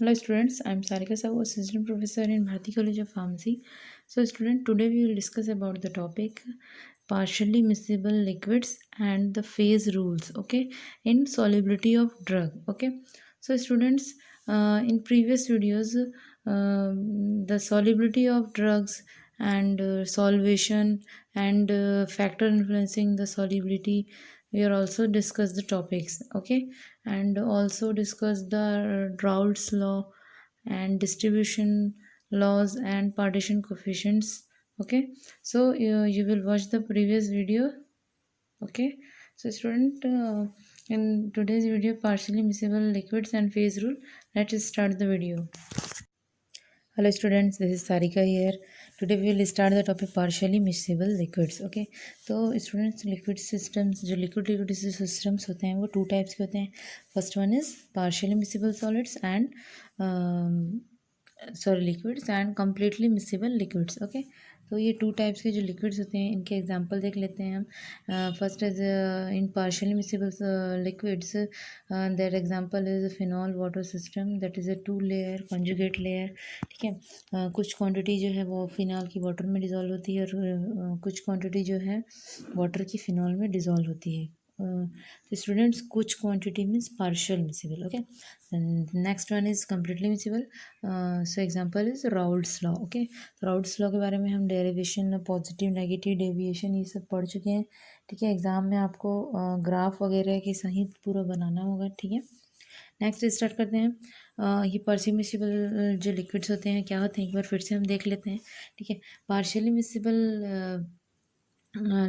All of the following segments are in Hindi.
Hello students, I am Sarika Sahu, Assistant Professor in Bharati College of Pharmacy. So student, today we will discuss about the topic partially miscible liquids and the phase rules, okay, in solubility of drug, okay. So students, in previous videos, the solubility of drugs and solvation and factor influencing the solubility, we are also discuss the topics, okay, and also discuss the Raoult's law and distribution laws and partition coefficients. Okay, so you will watch the previous video. Okay, so student, in today's video, partially miscible liquids and phase rule. Let's start the video. Hello students, this is Sarika here. Today we will start the topic partially miscible liquids. Okay, तो students, liquid systems, जो liquid systems होते हैं वो टू टाइप्स के होते हैं. First one is partially miscible solids and liquids and completely miscible liquids. Okay, तो ये टू टाइप्स के जो लिक्विड्स होते हैं इनके एग्जांपल देख लेते हैं हम. First is in partially miscible liquids, that example is phenol water system, that is a two layer conjugate layer. ठीक है, कुछ क्वांटिटी जो है वो फिनॉल की वाटर में डिज़ोल्व होती है और कुछ क्वांटिटी जो है वाटर की फिनॉल में डिज़ोल्व होती है. तो स्टूडेंट्स, कुछ quantity means partial miscible. Okay, next one is completely miscible. So example is Raoult's law. Okay, Raoult's law के बारे में हम डेरिवेशन, पॉजिटिव नेगेटिव डेविएशन ये सब पढ़ चुके हैं. ठीक है, एग्जाम में आपको ग्राफ वगैरह के सहित पूरा बनाना होगा. ठीक है, नेक्स्ट स्टार्ट करते हैं. ये पार्शियल मिसिबल जो लिक्विड्स होते हैं क्या होते हैं एक बार फिर से हम देख लेते हैं. ठीक है, पार्शियली मिसिबल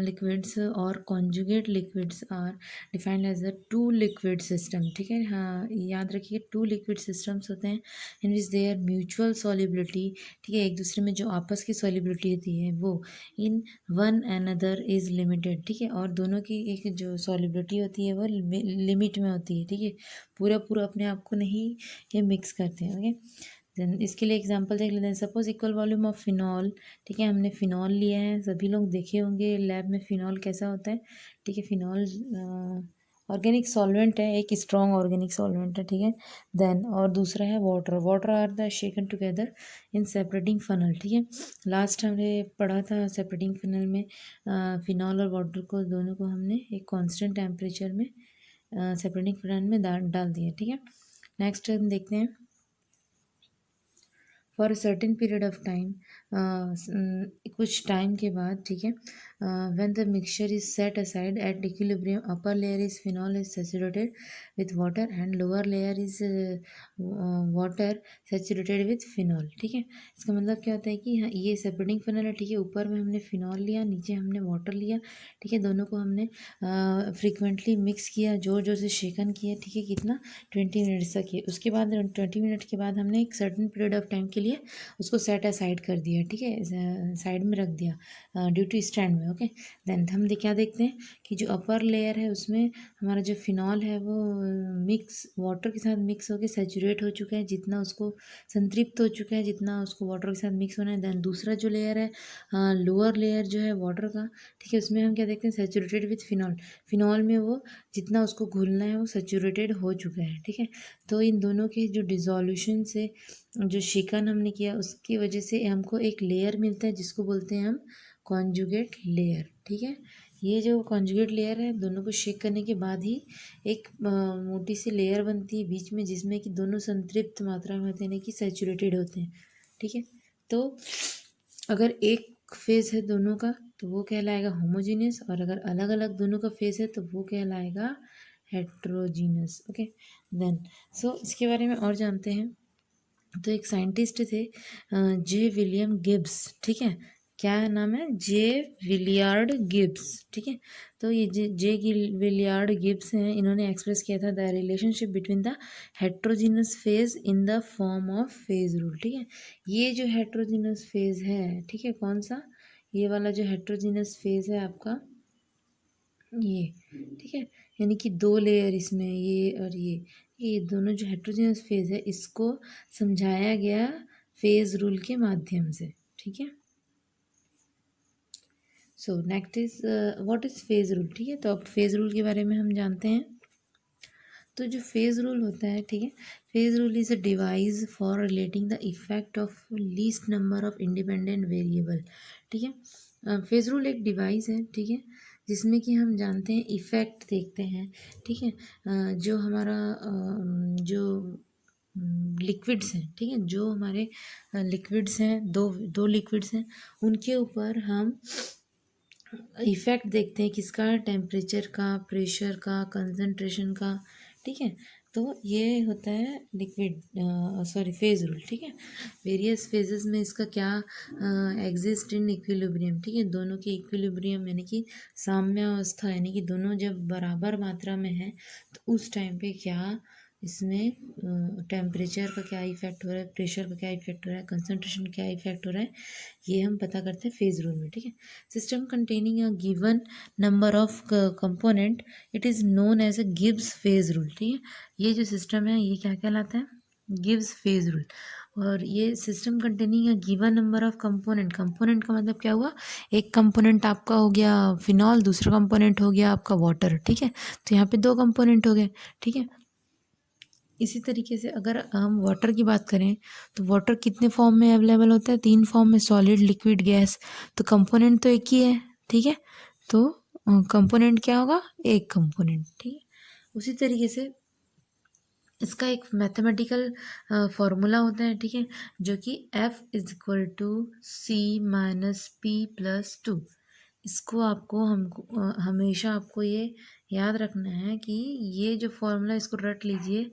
लिक्विड्स और conjugate liquids are defined as a two liquid system. ठीक है, हाँ याद रखिए, टू लिक्विड सिस्टम्स होते हैं इन विच देयर म्यूचुअल सॉल्युबिलिटी. ठीक है, एक दूसरे में जो आपस की सॉल्युबिलिटी होती है वो in one another is limited. ठीक है, और दोनों की एक जो सॉल्युबिलिटी होती है वो लिमिट में होती है. ठीक है, पूरा पूरा अपने आप को नहीं ये मिक्स करते हैं. ओके, देन इसके लिए एग्जांपल देख लेते हैं. Suppose equal volume of phenol. ठीक है, हमने फिनॉल लिया है, सभी लोग देखे होंगे लैब में फिनॉल कैसा होता है. ठीक है, फिनॉल ऑर्गेनिक सॉल्वेंट है, एक स्ट्रॉन्ग ऑर्गेनिक सॉल्वेंट है. ठीक है, देन और दूसरा है water. Water are the shaken together in separating funnel. ठीक है, लास्ट हमने पढ़ा था सेपरेटिंग फनल में फिनॉल और वाटर को दोनों को हमने एक कांस्टेंट टेम्परेचर में सेपरेटिंग फनल में डाल दिया. ठीक है, नेक्स्ट हम देखते हैं. For a certain period of time, कुछ टाइम के बाद. ठीक है, when the mixture is set aside at equilibrium, upper layer is phenol is saturated with water and lower layer is water saturated with phenol. ठीक है, इसका मतलब क्या होता है कि हाँ ये सेपरेटिंग फिनॉल है. ठीक है, ऊपर में हमने फिनॉल लिया, नीचे हमने वाटर लिया. ठीक है, दोनों को हमने फ्रिक्वेंटली मिक्स किया, जोर जोर से शेकन किया. ठीक है, कितना 20 मिनट्स तक किया. उसके बाद 20 मिनट के बाद हमने एक सर्टेन पीरियड ऑफ टाइम के लिए उसको सेट असाइड कर दिया. ठीक है, साइड में रख दिया ड्यू टू स्टैंड में. ओके, देन हम क्या देखते हैं कि जो अपर लेयर है उसमें हमारा जो फिनॉल है वो मिक्स वाटर के साथ मिक्स होकर सेचुरेट हो चुका है, जितना उसको संतृप्त हो चुका है, जितना उसको वाटर के साथ मिक्स होना है. देन दूसरा जो लेयर है, लोअर लेयर जो है वाटर का. ठीक है, उसमें हम क्या देखते हैं, सेचुरेटेड विथ फिनॉल. फिनॉल में वो जितना उसको घुलना है वो सेचुरेटेड हो चुका है. ठीक है, तो इन दोनों के जो डिज़ोल्यूशन से जो शिकन हमने किया उसकी वजह से हमको एक लेयर मिलता है जिसको बोलते हैं हम कॉन्जुगेट लेयर. ठीक है, ये जो कॉन्जुगेट लेयर है दोनों को शेक करने के बाद ही एक मोटी सी लेयर बनती है बीच में, जिसमें कि दोनों संतृप्त मात्रा में होते हैं कि सैचुरेटेड होते हैं. ठीक है, तो अगर एक फेज़ है दोनों का तो वो कहलाएगा होमोजीनियस, और अगर अलग अलग दोनों का फेज़ है तो वो कहलाएगा हेट्रोजीनियस. ओके, देन सो इसके बारे में और जानते हैं. तो एक साइंटिस्ट थे जे विलियम गिब्स. ठीक है, क्या नाम है, जे विलियार्ड गिब्स. ठीक है, तो ये जे विलियार्ड गिब्स हैं, इन्होंने एक्सप्रेस किया था the relationship between the heterogeneous phase in the form of phase rule. ठीक है, ये जो हेट्रोजीनस फेज है, ठीक है, कौन सा, ये वाला जो हेट्रोजीनस फेज है आपका ये. ठीक है, यानी कि दो लेयर इसमें ये और ये दोनों जो हेट्रोजीनियस फेज है इसको समझाया गया फेज रूल के माध्यम से. ठीक है, so next is what is phase rule. ठीक है, तो अब फेज रूल के बारे में हम जानते हैं. तो जो फेज रूल होता है, ठीक है, phase rule is a device for relating the effect of least number of independent variable, ठीक है। फेज रूल एक डिवाइस है, ठीक है, जिसमें कि हम जानते हैं इफेक्ट देखते हैं, ठीक है। जो हमारा जो लिक्विड्स हैं, ठीक है, जो हमारे लिक्विड्स हैं, दो दो लिक्विड्स हैं, उनके ऊपर हम इफ़ेक्ट देखते हैं किसका, टेम्परेचर का, प्रेशर का, कंसंट्रेशन का, ठीक है। तो ये होता है लिक्विड सॉरी फेज रूल, ठीक है। वेरियस फेजेस में इसका क्या एग्जिस्ट इन इक्विलिब्रियम, ठीक है, दोनों के इक्विलिब्रियम यानी कि साम्य अवस्था, यानी कि दोनों जब बराबर मात्रा में है तो उस टाइम पे क्या इसमें टेम्परेचर का क्या इफेक्ट हो रहा है, प्रेशर का क्या इफेक्ट हो रहा है, कंसंट्रेशन क्या इफेक्ट हो रहा है, ये हम पता करते हैं फेज रूल में, ठीक है। System containing a given number of component, it is known as a Gibbs phase rule, ठीक है। ये जो सिस्टम है ये क्या कहलाता है, गिब्स फेज रूल। और ये system containing a given number of component, component का मतलब क्या हुआ, एक कंपोनेंट आपका हो गया फिनॉल, दूसरा कंपोनेंट हो गया आपका वाटर, ठीक है। तो यहाँ पे दो कंपोनेंट हो गए, ठीक है। इसी तरीके से अगर हम वाटर की बात करें तो वाटर कितने फॉर्म में अवेलेबल होता है, तीन फॉर्म में, सॉलिड, लिक्विड, गैस। तो कंपोनेंट तो एक ही है, ठीक है। तो कंपोनेंट क्या होगा, एक कंपोनेंट, ठीक है। उसी तरीके से इसका एक मैथमेटिकल फॉर्मूला होता है, ठीक है, जो कि F is equal to C minus P plus two. इसको आपको हमको हमेशा आपको ये याद रखना है कि ये जो फॉर्मूला इसको रट लीजिए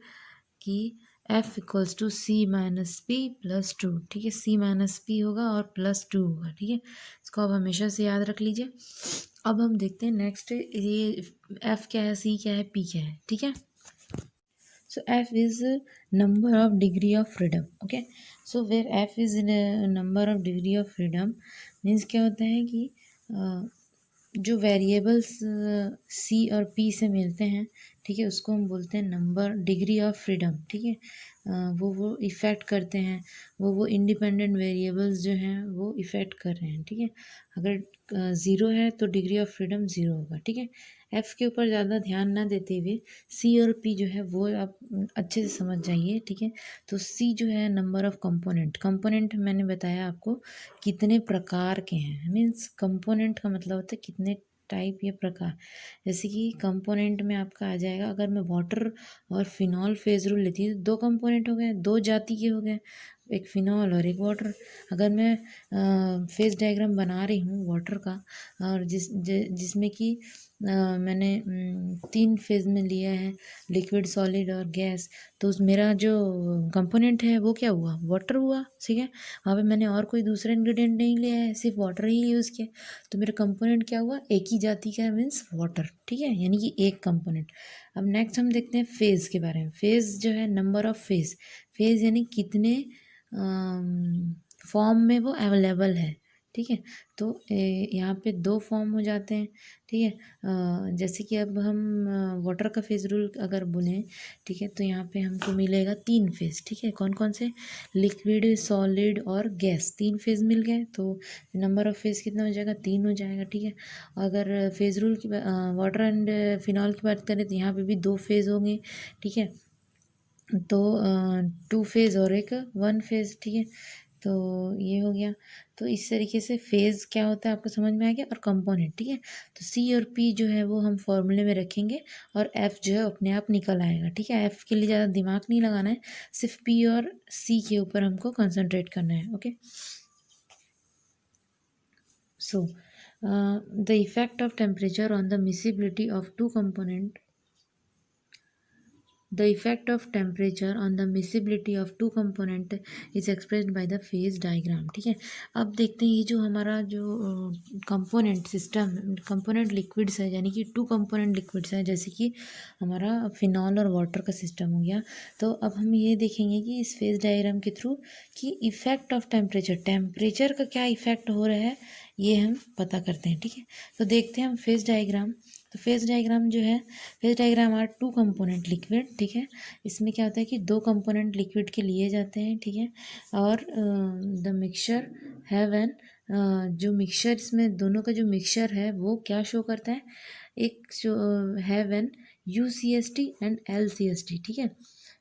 कि F equals to C minus P plus two, ठीक है। सी माइनस पी होगा और प्लस टू होगा, ठीक है। इसको आप हमेशा से याद रख लीजिए। अब हम देखते हैं नेक्स्ट, ये F क्या है, सी क्या है, पी क्या है, ठीक है। So F is a number of degree of freedom, okay. So where F is in a number of degree of freedom means क्या होता है कि जो वेरिएबल्स सी और पी से मिलते हैं, ठीक है, उसको हम बोलते हैं नंबर, डिग्री ऑफ फ्रीडम, ठीक है। वो इफ़ेक्ट करते हैं, वो इंडिपेंडेंट वेरिएबल्स जो हैं वो इफ़ेक्ट कर रहे हैं, ठीक है। अगर ज़ीरो है तो डिग्री ऑफ फ्रीडम ज़ीरो होगा, ठीक है। एफ़ के ऊपर ज़्यादा ध्यान ना देते हुए सी और पी जो है वो आप अच्छे से समझ जाइए, ठीक है। तो सी जो है नंबर ऑफ कंपोनेंट, कंपोनेंट मैंने बताया आपको कितने प्रकार के हैं, मीन्स कंपोनेंट का मतलब होता है कितने टाइप या प्रकार। जैसे कि कंपोनेंट में आपका आ जाएगा, अगर मैं वाटर और फिनॉल फेज रूल लेती हूँ तो दो कंपोनेंट हो गए, दो जाति के हो गए, एक फिनॉल और एक वाटर। अगर मैं फेज डायग्राम बना रही हूँ वाटर का, और जिसमें कि मैंने तीन फेज में लिया है, लिक्विड, सॉलिड और गैस, तो उस मेरा जो कंपोनेंट है वो क्या हुआ, वाटर हुआ, ठीक है। वहाँ पे मैंने और कोई दूसरा इंग्रेडिएंट नहीं लिया है, सिर्फ वाटर ही यूज़ किया, तो मेरा कंपोनेंट क्या हुआ, एक ही जाति का, मीन्स वाटर, ठीक है, यानी कि एक कंपोनेंट। अब नेक्स्ट हम देखते हैं फेज़ के बारे में। फेज़ जो है नंबर ऑफ फेज़, फेज़ यानी कितने फॉर्म में वो अवेलेबल है, ठीक है। तो यहाँ पे दो फॉर्म हो जाते हैं, ठीक है। जैसे कि अब हम वाटर का फेज रूल अगर बोलें, ठीक है, तो यहाँ पे हमको मिलेगा तीन फेज, ठीक है। कौन कौन से, लिक्विड, सॉलिड और गैस, तीन फेज मिल गए, तो नंबर ऑफ फेज कितना हो जाएगा, तीन हो जाएगा, ठीक है। अगर फेज रूल की वाटर एंड फिनॉल की बात करें तो यहाँ पे भी दो फेज होंगे, ठीक है। तो टू फेज़ और एक वन फेज़, ठीक है। तो ये हो गया। तो इस तरीके से फेज़ क्या होता है आपको समझ में आ गया, और कंपोनेंट, ठीक है। तो सी और पी जो है वो हम फॉर्मूले में रखेंगे, और एफ़ जो है अपने आप निकल आएगा, ठीक है। एफ़ के लिए ज़्यादा दिमाग नहीं लगाना है, सिर्फ पी और सी के ऊपर हमको कंसंट्रेट करना है, okay. So the effect of temperature on the miscibility of two component, the effect of temperature on the miscibility of two component is expressed by the phase diagram, ठीक है। अब देखते हैं ये जो हमारा जो कंपोनेंट सिस्टम, कंपोनेंट लिक्विड्स है, यानी कि टू कंपोनेंट लिक्विड्स है, जैसे कि हमारा फिनॉल और वाटर का सिस्टम हो गया। तो अब हम ये देखेंगे कि इस फेज डायग्राम के थ्रू कि इफ़ेक्ट ऑफ टेम्परेचर, टेम्परेचर का क्या इफ़ेक्ट हो रहा है ये हम पता करते हैं, ठीक है। तो देखते हैं हम फेज डायग्राम। तो फेज डायग्राम जो है, phase diagram are two component liquid, ठीक है। इसमें क्या होता है कि दो कंपोनेंट लिक्विड के लिए जाते हैं, ठीक है। और द मिक्सचर हैव एन, जो मिक्सचर, इसमें दोनों का जो मिक्सचर है वो क्या शो करता है, एक जो have an UCST and LCST, ठीक है।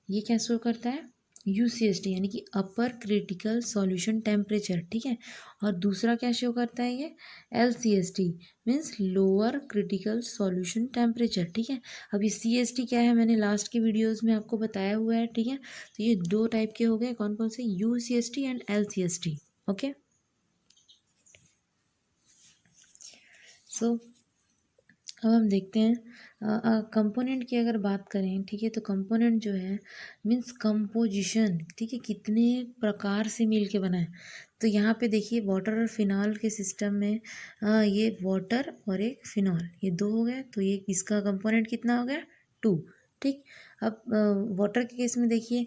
ये क्या शो करता है, UCST यानी कि अपर क्रिटिकल सॉल्यूशन टेम्परेचर, ठीक है। और दूसरा क्या शो करता है ये, LCST means lower critical solution temperature, ठीक है। अब ये CST क्या है, मैंने लास्ट के वीडियोस में आपको बताया हुआ है, ठीक है। तो ये दो टाइप के हो गए, कौन कौन से, UCST एंड LCST, ओके। सो अब हम देखते हैं कंपोनेंट की अगर बात करें, ठीक है। तो कंपोनेंट जो है मीन्स कंपोजिशन, ठीक है, कितने प्रकार से मिल के बना है। तो यहाँ पे देखिए वाटर और फिनॉल के सिस्टम में ये वाटर और एक फिनॉल, ये दो हो गए, तो ये इसका कंपोनेंट कितना हो गया, 2, ठीक। अब वाटर के केस में देखिए,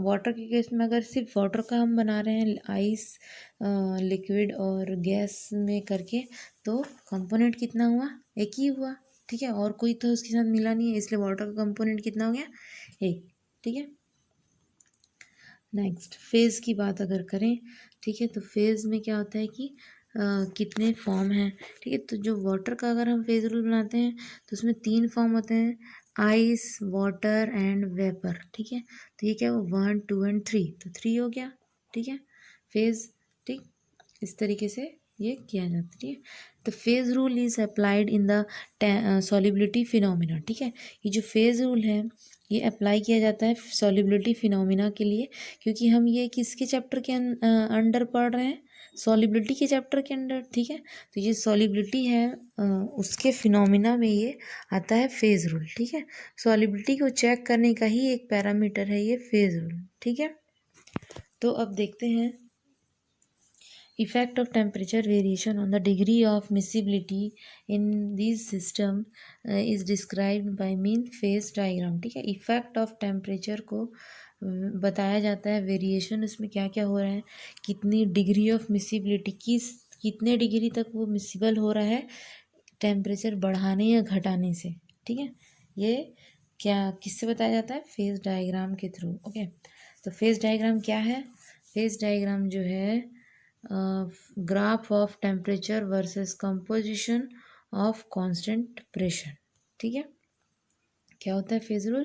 वाटर के केस में अगर सिर्फ वाटर का हम बना रहे हैं आइस, लिक्विड और गैस में करके, तो कंपोनेंट कितना हुआ, एक ही हुआ, ठीक है। और कोई तो उसके साथ मिला नहीं है, इसलिए वाटर का कंपोनेंट कितना हो गया, एक, ठीक है। नेक्स्ट फेज़ की बात अगर करें, ठीक है, तो फेज़ में क्या होता है कि कितने फॉर्म हैं, ठीक है। तो जो वाटर का अगर हम फेज रूल बनाते हैं तो उसमें 3 फॉर्म होते हैं, आइस, वाटर एंड वेपर, ठीक है। तो ये क्या हो, 1, 2 एंड 3, तो 3 हो गया, ठीक है, फेज, ठीक। इस तरीके से ये किया जाता है, ठीक है। तो phase rule is applied in the solubility phenomena, ठीक है। ये जो फेज रूल है ये अप्लाई किया जाता है सॉलिबिलिटी फिनोमिना के लिए, क्योंकि हम ये किसके चैप्टर के अंडर पढ़ रहे हैं, सॉलिबिलिटी के चैप्टर के अंडर, ठीक है। तो ये सॉलिबिलिटी है, उसके फिनोमिना में ये आता है फेज रूल, ठीक है। सॉलिबिलिटी को चेक करने का ही एक पैरामीटर है ये फेज रूल, ठीक है। तो अब देखते हैं effect of temperature variation on the degree of miscibility in these system is described by mean phase diagram, ठीक है। इफेक्ट ऑफ टेम्परेचर को बताया जाता है, वेरिएशन उसमें क्या क्या हो रहा है, कितनी डिग्री ऑफ मिसिबिलिटी, कितने डिग्री तक वो मिसिबल हो रहा है टेम्परेचर बढ़ाने या घटाने से, ठीक है। ये क्या किससे बताया जाता है, फेज डायग्राम के थ्रू, ओके। तो फेज डायग्राम क्या है, फेज डायग्राम जो है graph of temperature versus composition of constant pressure, ठीक है। क्या होता है phase rule,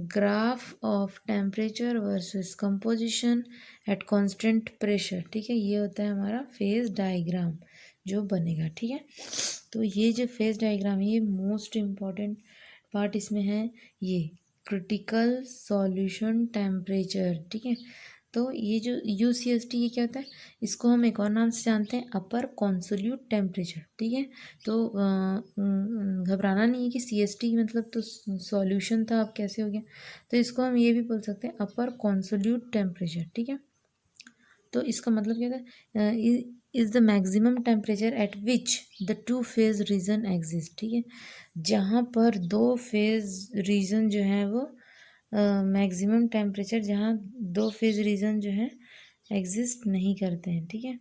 graph of temperature versus composition at constant pressure, ठीक है। ये होता है हमारा फेज डायग्राम जो बनेगा, ठीक है। तो ये जो फेज डायग्राम है ये मोस्ट इम्पॉर्टेंट पार्ट इसमें है, ये क्रिटिकल सॉल्यूशन टेम्परेचर, ठीक है। तो ये जो UCST ये क्या होता है, इसको हम एक और नाम से जानते हैं, अपर कॉन्सोल्यूट टेम्परेचर, ठीक है। तो घबराना नहीं है कि CST मतलब तो सॉल्यूशन था, अब कैसे हो गया, तो इसको हम ये भी बोल सकते हैं अपर कॉन्सोल्यूट टेम्परेचर, ठीक है। तो इसका मतलब क्या था, is the maximum temperature at which the two phase region exist, ठीक है। जहाँ पर दो फेज रीजन जो है वो मैक्सिमम टेम्परेचर जहाँ दो फेज रीजन जो है एग्जिस्ट नहीं करते हैं, ठीक है।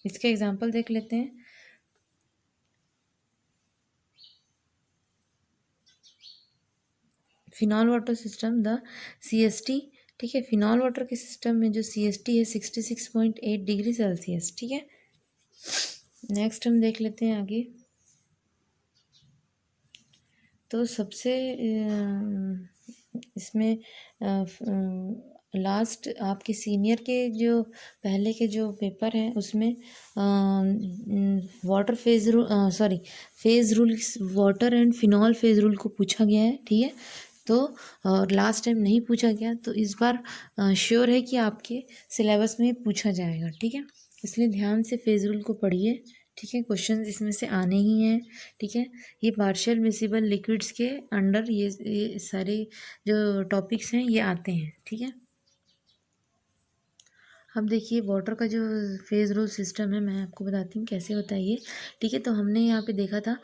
इसका एग्जांपल देख लेते हैं, phenol water system the CST, ठीक है। फिनॉल वाटर के सिस्टम में जो CST है 66.8 डिग्री सेल्सियस, ठीक है। नेक्स्ट हम देख लेते हैं आगे, तो सबसे इसमें लास्ट आपके सीनियर के जो पहले के जो पेपर हैं उसमें water phase rule, sorry phase rule, water and phenol phase rule को पूछा गया है, ठीक है। तो लास्ट टाइम नहीं पूछा गया, तो इस बार श्योर है कि आपके सिलेबस में पूछा जाएगा, ठीक है। इसलिए ध्यान से फेज रूल को पढ़िए, ठीक है। क्वेश्चन इसमें से आने ही हैं, ठीक है। ये पार्शियल मिसिबल लिक्विड्स के अंडर ये सारे जो टॉपिक्स हैं ये आते हैं, ठीक है। अब देखिए वाटर का जो फेज रूल सिस्टम है मैं आपको बताती हूँ कैसे होता है ये, ठीक है। तो हमने यहाँ पे देखा था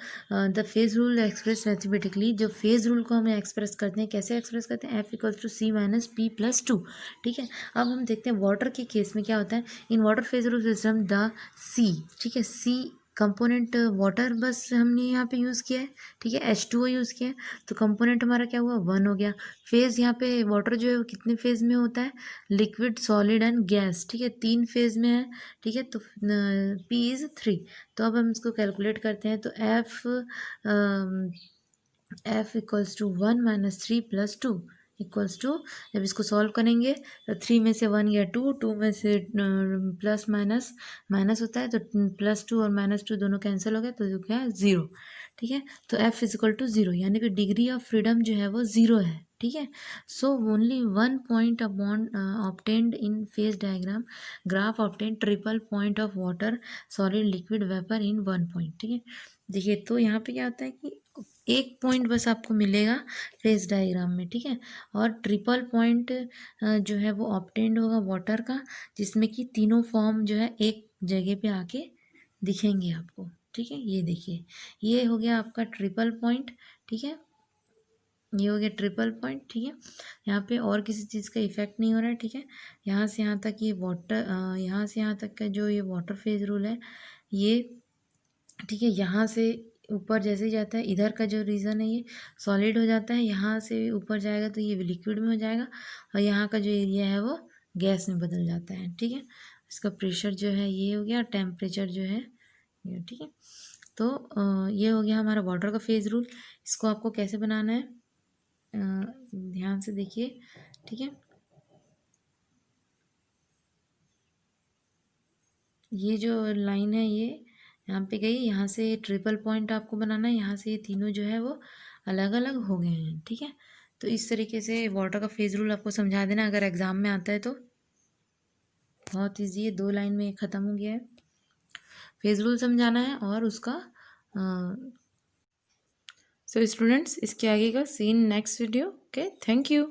the phase rule express mathematically, जो फेज रूल को हमें एक्सप्रेस करते हैं, कैसे एक्सप्रेस करते हैं, F=C-P+2, ठीक है। अब हम देखते हैं वाटर के केस में क्या होता है, in water phase rule system the C, ठीक है, सी कंपोनेंट वाटर बस हमने यहाँ पे यूज़ किया है, ठीक है, H2O यूज़ किया है, तो कंपोनेंट हमारा क्या हुआ, 1 हो गया। फेज़ यहाँ पे वाटर जो है वो कितने फेज़ में होता है, लिक्विड, सॉलिड एंड गैस, ठीक है, 3 फेज़ में है, ठीक है। तो P इज़ 3। तो अब हम इसको कैलकुलेट करते हैं, तो F equals to 1 minus 3 plus 2 equals to, जब इसको सॉल्व करेंगे तो 3 में से 1 गया 2, 2 में से प्लस माइनस माइनस होता है, तो +2 और -2 दोनों कैंसिल हो गए, तो जो क्या है 0, ठीक है। तो F इज इक्वल टू 0, यानी कि डिग्री ऑफ फ्रीडम जो है वो 0 है, ठीक है। So only 1 point upon obtained in phase diagram graph obtain triple point of water solid liquid vapour in 1 point, ठीक है। देखिए तो यहाँ पे क्या होता है कि एक पॉइंट बस आपको मिलेगा फेज डायग्राम में, ठीक है, और ट्रिपल पॉइंट जो है वो ऑब्टेन्ड होगा वाटर का, जिसमें कि तीनों फॉर्म जो है एक जगह पे आके दिखेंगे आपको, ठीक है। ये देखिए, ये हो गया आपका ट्रिपल पॉइंट, ठीक है, ये हो गया ट्रिपल पॉइंट, ठीक है। यहाँ पे और किसी चीज़ का इफेक्ट नहीं हो रहा है, ठीक है। यहाँ से यहाँ तक ये वाटर, यहाँ से यहाँ तक का जो ये वाटर फेज रूल है ये, ठीक है, यहाँ से ऊपर जैसे ही जाता है, इधर का जो रीज़न है ये सॉलिड हो जाता है, यहाँ से ऊपर जाएगा तो ये लिक्विड में हो जाएगा, और यहाँ का जो एरिया है वो गैस में बदल जाता है, ठीक है। इसका प्रेशर जो है ये हो गया, टेम्परेचर जो है ये, ठीक है। तो ये हो गया हमारा वाटर का फेज रूल। इसको आपको कैसे बनाना है, ध्यान से देखिए, ठीक है। ये जो लाइन है ये यहाँ पे गई, यहाँ से ट्रिपल पॉइंट आपको बनाना है, यहाँ से ये तीनों जो है वो अलग अलग हो गए हैं, ठीक है। तो इस तरीके से वाटर का फेज रूल आपको समझा देना अगर एग्जाम में आता है तो। बहुत ईजी है, 2 लाइन में ये ख़त्म हो गया है। फेज रूल समझाना है और उसका सो स्टूडेंट्स इसके आगे का scene next video. Okay, thank you.